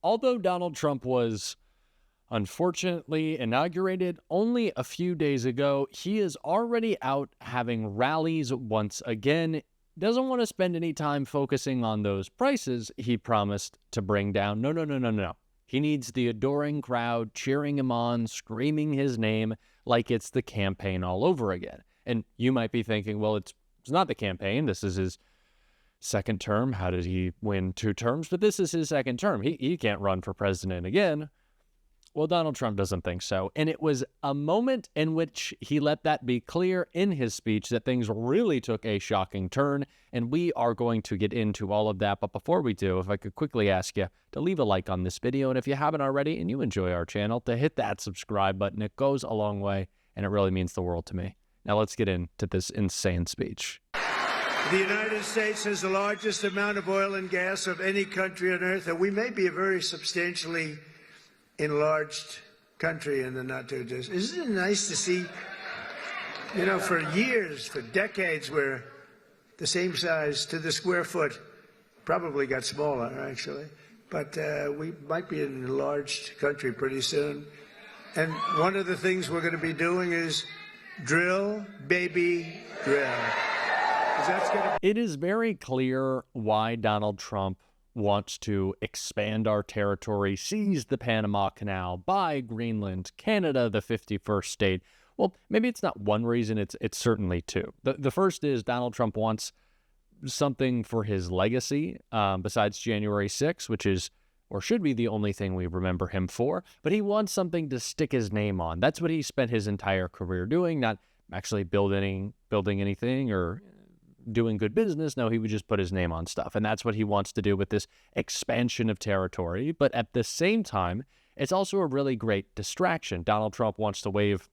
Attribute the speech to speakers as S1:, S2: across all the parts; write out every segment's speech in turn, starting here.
S1: Although Donald Trump was unfortunately inaugurated only a few days ago, he is already out having rallies once again. Doesn't want to spend any time focusing on those prices he promised to bring down. No, no, no, no, no. He needs the adoring crowd cheering him on, screaming his name like it's the campaign all over again. And you might be thinking, well, it's not the campaign. This is his second term. How did he win 2 terms? But this is his second term. He can't run for president again. Well, Donald Trump doesn't think so. And it was a moment in which he let that be clear in his speech that things really took a shocking turn. And we are going to get into all of that. But before we do, if I could quickly ask you to leave a like on this video. And if you haven't already and you enjoy our channel, to hit that subscribe button. It goes a long way and it really means the world to me. Now let's get into this insane speech.
S2: The United States has the largest amount of oil and gas of any country on earth, and we may be a very substantially enlarged country in the not too distant. Isn't it nice to see, you know, for years, for decades, we're the same size to the square foot, probably got smaller, actually, but we might be an enlarged country pretty soon. And one of the things we're going to be doing is drill, baby, drill.
S1: It is very clear why Donald Trump wants to expand our territory, seize the Panama Canal, buy Greenland, Canada, the 51st state. Well, maybe it's not one reason, it's certainly two. The first is Donald Trump wants something for his legacy besides January 6th, which is or should be the only thing we remember him for, but he wants something to stick his name on. That's what he spent his entire career doing, not actually building anything or doing good business. No, he would just put his name on stuff. And that's what he wants to do with this expansion of territory. But at the same time, it's also a really great distraction. Donald Trump wants to wave,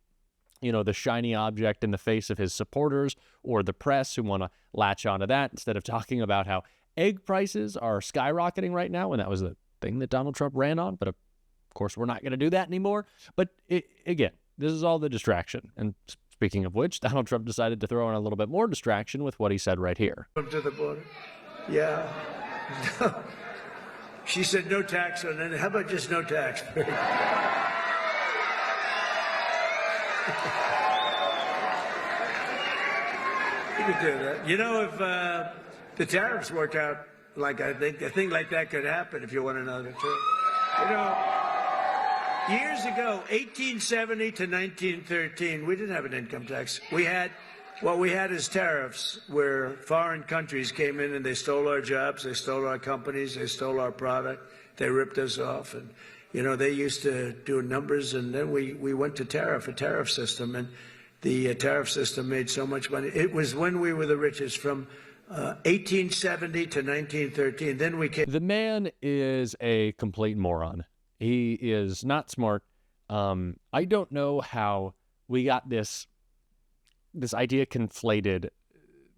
S1: you know, the shiny object in the face of his supporters or the press who want to latch onto that instead of talking about how egg prices are skyrocketing right now. And that was the thing that Donald Trump ran on. But of course, we're not going to do that anymore. But again, this is all the distraction. And speaking of which, Donald Trump decided to throw in a little bit more distraction with what he said right here.
S2: To the border. Yeah. She said no tax on it. How about just no tax? You could do that. You know, if the tariffs work out like I think, a thing like that could happen if you want to know the truth. You know, years ago, 1870 to 1913, we didn't have an income tax. What we had is tariffs, where foreign countries came in and they stole our jobs, they stole our companies, they stole our product, they ripped us off. And, you know, they used to do numbers, and then we went to a tariff system, and the tariff system made so much money. It was when we were the richest from 1870 to 1913. Then we came.
S1: The man is a complete moron. He is not smart. I don't know how we got this idea conflated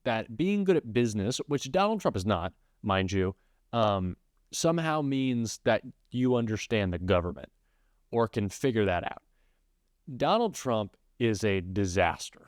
S1: that being good at business, which Donald Trump is not, mind you, somehow means that you understand the government or can figure that out. Donald Trump is a disaster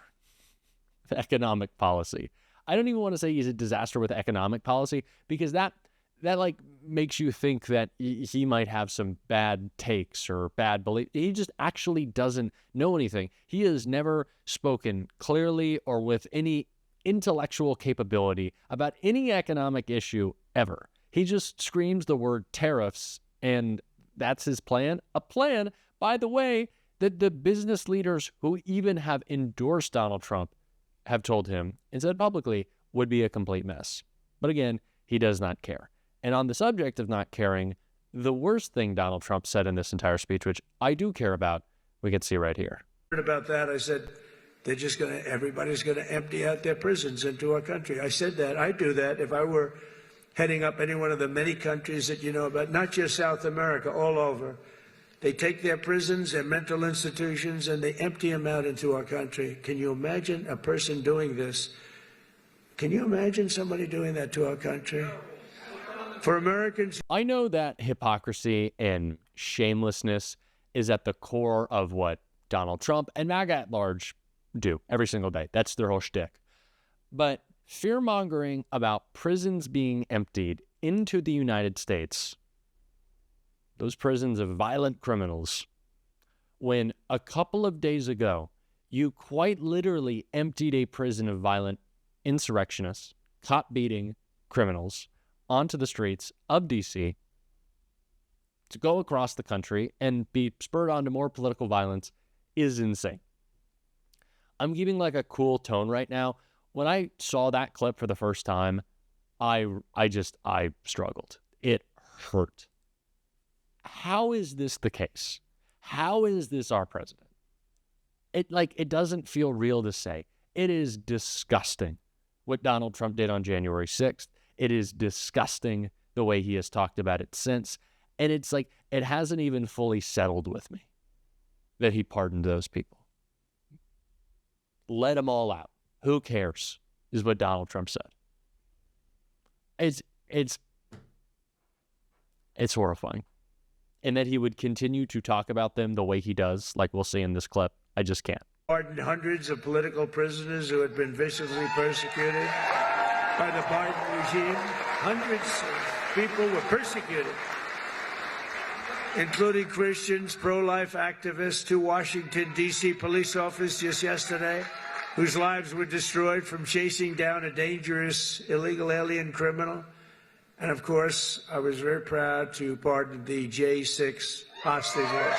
S1: with economic policy. I don't even want to say he's a disaster with economic policy because that like makes you think that he might have some bad takes or bad belief. He just actually doesn't know anything. He has never spoken clearly or with any intellectual capability about any economic issue ever. He just screams the word tariffs, and that's his plan. A plan, by the way, that the business leaders who even have endorsed Donald Trump have told him and said publicly would be a complete mess. But again, he does not care. And on the subject of not caring, the worst thing Donald Trump said in this entire speech, which I do care about, we can see right here.
S2: About that, I said, everybody's going to empty out their prisons into our country. I said that. I'd do that if I were heading up any one of the many countries that you know about, not just South America, all over. They take their prisons, their mental institutions, and they empty them out into our country. Can you imagine a person doing this? Can you imagine somebody doing that to our country? For Americans,
S1: I know that hypocrisy and shamelessness is at the core of what Donald Trump and MAGA at large do every single day. That's their whole shtick. But fear-mongering about prisons being emptied into the United States, those prisons of violent criminals, when a couple of days ago, you quite literally emptied a prison of violent insurrectionists, cop-beating criminals onto the streets of D.C. to go across the country and be spurred on to more political violence is insane. I'm keeping like a cool tone right now. When I saw that clip for the first time, I struggled. It hurt. How is this the case? How is this our president? It doesn't feel real to say. It is disgusting what Donald Trump did on January 6th. It is disgusting the way he has talked about it since. And it's like, it hasn't even fully settled with me that he pardoned those people. Let them all out. Who cares, is what Donald Trump said. It's horrifying. And that he would continue to talk about them the way he does, like we'll see in this clip, I just can't.
S2: Pardoned hundreds of political prisoners who had been viciously persecuted by the Biden regime. Hundreds of people were persecuted, including Christians, pro-life activists, 2 Washington, D.C. police officers just yesterday, whose lives were destroyed from chasing down a dangerous illegal alien criminal. And of course, I was very proud to pardon the J6 hostages.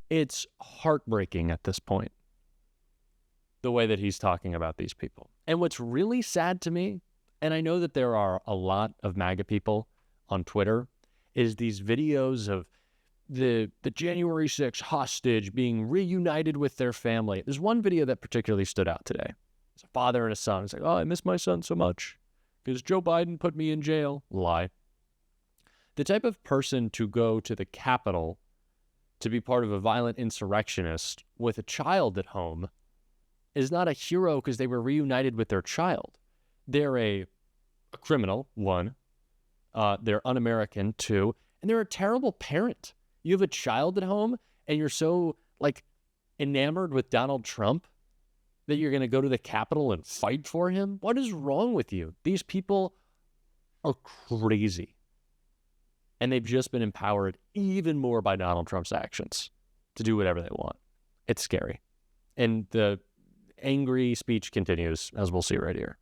S1: It's heartbreaking at this point, the way that he's talking about these people. And what's really sad to me, and I know that there are a lot of MAGA people on Twitter, is these videos of the January 6th hostage being reunited with their family. There's one video that particularly stood out today. It's a father and a son. It's like, oh, I miss my son so much because Joe Biden put me in jail. Lie. The type of person to go to the Capitol to be part of a violent insurrectionist with a child at home is not a hero because they were reunited with their child. They're a criminal, 1. They're un-American, 2. And they're a terrible parent. You have a child at home and you're so, enamored with Donald Trump that you're going to go to the Capitol and fight for him? What is wrong with you? These people are crazy. And they've just been empowered even more by Donald Trump's actions to do whatever they want. It's scary. And the angry speech continues, as we'll see right here.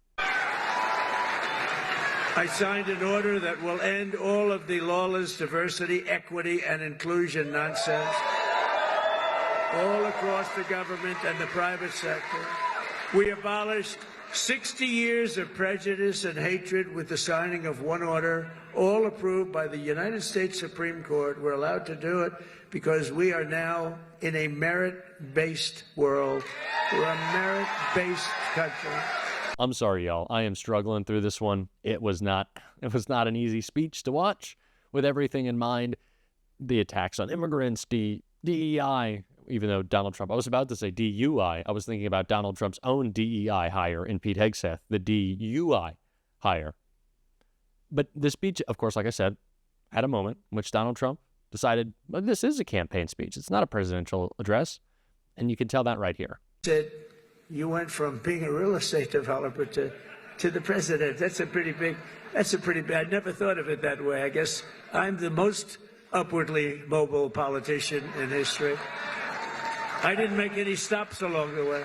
S2: I signed an order that will end all of the lawless diversity, equity, and inclusion nonsense all across the government and the private sector. We abolished 60 years of prejudice and hatred with the signing of one order, all approved by the United States Supreme Court. We're allowed to do it because we are now in a merit-based world. We're a merit-based country.
S1: I'm sorry, y'all. I am struggling through this one. It was not an easy speech to watch with everything in mind. The attacks on immigrants, DEI, even though Donald Trump, I was about to say DUI. I was thinking about Donald Trump's own DEI hire in Pete Hegseth, the DUI hire. But the speech, of course, like I said, had a moment in which Donald Trump decided, well, this is a campaign speech. It's not a presidential address. And you can tell that right here.
S2: Said you went from being a real estate developer to the president. That's a pretty big, I never thought of it that way. I guess I'm the most upwardly mobile politician in history. I didn't make any stops along the way.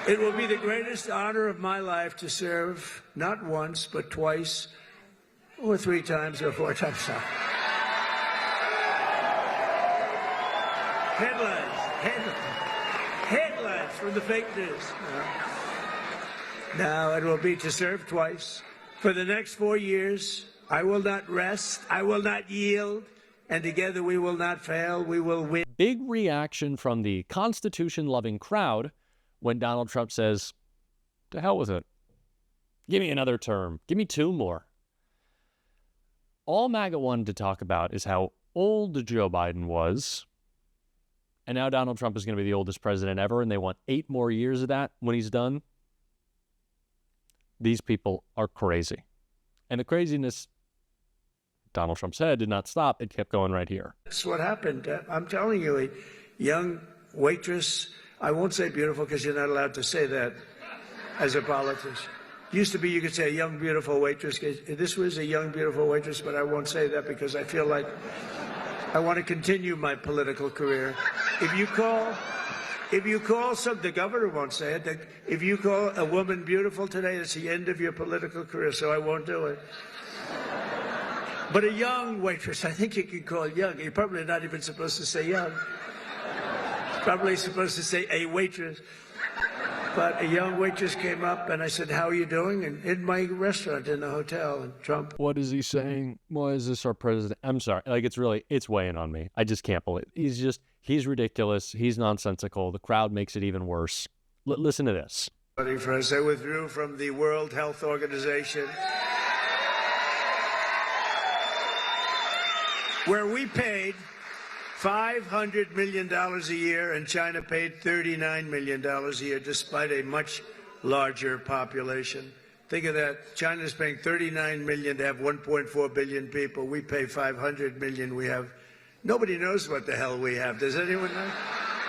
S2: It will be the greatest honor of my life to serve not once, but twice, or 3 times, or 4 times. Headlines from the fake news. Now it will be to serve twice. For the next 4 years, I will not rest, I will not yield, and together we will not fail, we will win.
S1: Big reaction from the Constitution-loving crowd when Donald Trump says, to hell with it. Give me another term. Give me 2 more. All MAGA wanted to talk about is how old Joe Biden was. And now Donald Trump is going to be the oldest president ever, and they want 8 more years of that when he's done. These people are crazy. And the craziness, Donald Trump said, did not stop. It kept going right here.
S2: That's what happened. I'm telling you, a young waitress, I won't say beautiful because you're not allowed to say that as a politician. Used to be you could say a young, beautiful waitress. This was a young, beautiful waitress, but I won't say that because I feel like I want to continue my political career. If you call the governor won't say it. If you call a woman beautiful today, it's the end of your political career, so I won't do it. But a young waitress, I think you can call young. You're probably not even supposed to say young. Probably supposed to say a waitress. But a young waitress came up, and I said, "How are you doing?" And in my restaurant in the hotel, and Trump.
S1: What is he saying? Why is this our president? I'm sorry. Like, it's weighing on me. I just can't believe it. He's ridiculous. He's nonsensical. The crowd makes it even worse. Listen to this.
S2: First, I withdrew from the World Health Organization, where we paid $500 million a year, and China paid $39 million a year, despite a much larger population. Think of that. China's paying $39 million to have 1.4 billion people. We pay $500 million. Nobody knows what the hell we have. Does anyone know?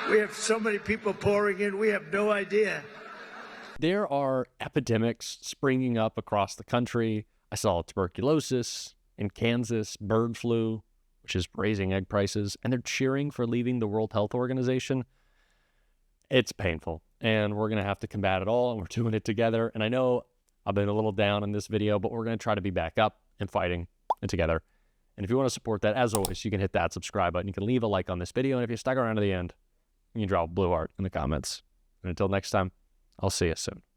S2: We have so many people pouring in. We have no idea.
S1: There are epidemics springing up across the country. I saw tuberculosis in Kansas, bird flu, which is raising egg prices, and they're cheering for leaving the World Health Organization. It's painful, and we're going to have to combat it all, and we're doing it together. And I know I've been a little down in this video, but we're going to try to be back up and fighting and together. And if you want to support that, as always, you can hit that subscribe button. You can leave a like on this video, and if you stuck around to the end, you can drop blue art in the comments. And until next time, I'll see you soon.